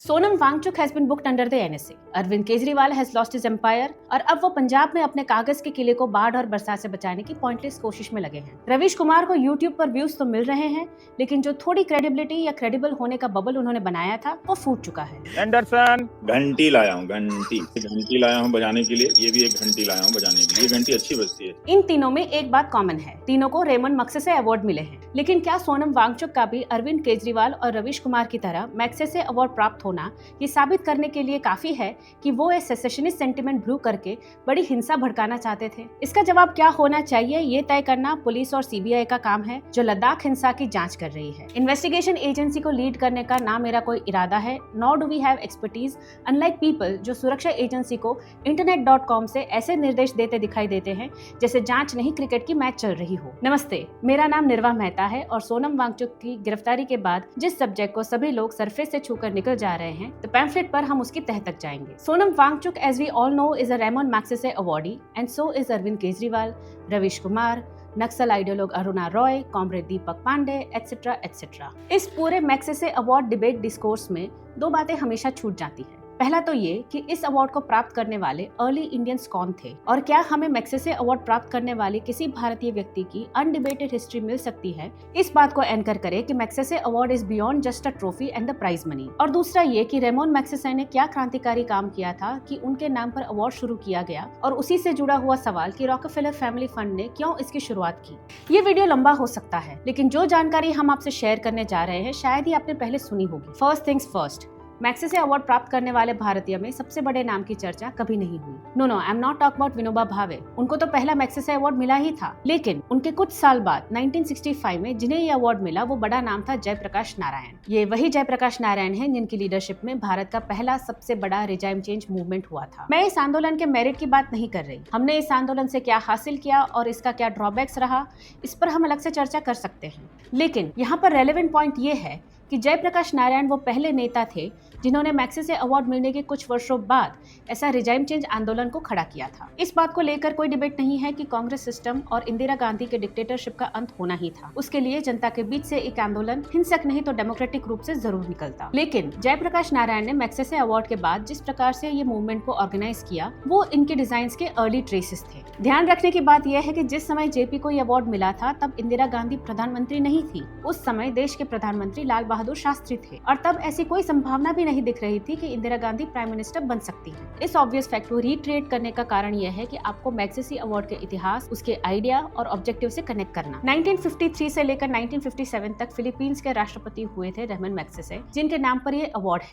Sonam Wangchuk has been booked under the NSA. Arvind Kejriwal has lost his empire और अब वो पंजाब में अपने कागज के किले को बाढ़ और बरसात से बचाने की पॉइंटलेस कोशिश में लगे हैं। रवीश कुमार को यूट्यूब पर व्यूज तो मिल रहे हैं, लेकिन जो थोड़ी क्रेडिबिलिटी या क्रेडिबल होने का बबल उन्होंने बनाया था वो फूट चुका है। एंडरसन, घंटी लाया हूँ, घंटी लाया हूँ बजाने के लिए। ये भी एक घंटी लाया हूँ बजाने के लिए। ये घंटी अच्छी बजती है। इन तीनों में एक बात कॉमन है, तीनों को रेमन मैग्सेसे अवार्ड मिले हैं। लेकिन क्या सोनम वांगचुक का भी अरविंद केजरीवाल और रवीश कुमार की तरह मैग्सेसे अवार्ड प्राप्त होना ये साबित करने के लिए काफी है कि वो एक सेसेशनिस्ट सेंटिमेंट ब्रू करके बड़ी हिंसा भड़काना चाहते थे? इसका जवाब क्या होना चाहिए ये तय करना पुलिस और सीबीआई का काम है, जो लद्दाख हिंसा की जांच कर रही है। इन्वेस्टिगेशन एजेंसी को लीड करने का ना मेरा कोई इरादा है, nor do we have expertise unlike people जो सुरक्षा एजेंसी को internet.com से ऐसे निर्देश देते दिखाई देते हैं जैसे जांच नहीं क्रिकेट की मैच चल रही हो। नमस्ते, मेरा नाम निर्वा मेहता है और सोनम वांगचुक की गिरफ्तारी के बाद जिस सब्जेक्ट को सभी लोग सरफेस से छूकर निकल जा रहे हैं, तो पैम्फलेट पर हम उसकी तह तक जाएंगे। Sonam Wangchuk, as we all know, is a Ramon Magsaysay awardee and so is Arvind Kejriwal, Ravish Kumar, Naxal ideologue Aruna Roy, comrade Deepak Pandey, etcetera etcetera. इस पूरे मैग्सेसे अवार्ड डिबेट डिस्कोर्स में दो बातें हमेशा छूट जाती है। पहला तो ये कि इस अवार्ड को प्राप्त करने वाले अर्ली इंडियंस कौन थे और क्या हमें मैग्सेसे अवार्ड प्राप्त करने वाले किसी भारतीय व्यक्ति की अनडिबेटेड हिस्ट्री मिल सकती है। इस बात को एंकर करे कि Magsaysay award is beyond just a trophy and the prize money. और दूसरा ये कि रेमन मैग्सेसे ने क्या क्रांतिकारी काम किया था कि उनके नाम पर अवार्ड शुरू किया गया, और उसी से जुड़ा हुआ सवाल कि रॉकफेलर फैमिली फंड ने क्यों इसकी शुरुआत की। ये वीडियो लंबा हो सकता है, लेकिन जो जानकारी हम आपसे शेयर करने जा रहे हैं शायद ही आपने पहले सुनी होगी। First things first, Magsaysay award प्राप्त करने वाले भारतीय में सबसे बड़े नाम की चर्चा कभी नहीं हुई। No, I am not talk about Vinoba Bhave. उनको तो पहला मैग्सेसे अवार्ड मिला ही था, लेकिन उनके कुछ साल बाद 1965 में जिन्हें ये अवार्ड मिला वो बड़ा नाम था जयप्रकाश नारायण। ये वही जयप्रकाश नारायण हैं जिनकी लीडरशिप में भारत का पहला सबसे बड़ा रिजाइम चेंज मूवमेंट हुआ था। मैं इस आंदोलन के मेरिट की बात नहीं कर रही। हमने इस आंदोलन से क्या हासिल किया और इसका क्या ड्रॉबैक्स रहा, इस पर हम अलग से चर्चा कर सकते हैं। लेकिन यहाँ पर रेलेवेंट पॉइंट ये है कि जयप्रकाश नारायण वो पहले नेता थे जिन्होंने मैग्सेसे अवार्ड मिलने के कुछ वर्षों बाद ऐसा रिजाइम चेंज आंदोलन को खड़ा किया था। इस बात को लेकर कोई डिबेट नहीं है कि कांग्रेस सिस्टम और इंदिरा गांधी के डिक्टेटरशिप का अंत होना ही था। उसके लिए जनता के बीच से एक आंदोलन हिंसक नहीं तो डेमोक्रेटिक रूप से जरूर निकलता। लेकिन जयप्रकाश नारायण ने मैग्सेसे अवार्ड के बाद जिस प्रकार से ये मूवमेंट को ऑर्गेनाइज किया वो इनके डिजाइन के अर्ली ट्रेसेस थे। ध्यान रखने की बात यह है कि जिस समय जेपी को ये अवार्ड मिला था तब इंदिरा गांधी प्रधानमंत्री नहीं थी। उस समय देश के प्रधानमंत्री लाल बहादुर शास्त्री थे और तब ऐसी कोई संभावना भी नहीं दिख रही थी कि इंदिरा गांधी प्राइम मिनिस्टर बन सकती हैं। इस ऑब्वियस फैक्ट को रीट्रेट करने का कारण यह है कि आपको मैग्सेसे अवार्ड के इतिहास, उसके आइडिया और ऑब्जेक्टिव से कनेक्ट करना। 1953 से लेकर 1957 तक फिलीपींस के राष्ट्रपति हुए थे रेमन मैग्सेसे, जिनके नाम पर ये अवार्ड है।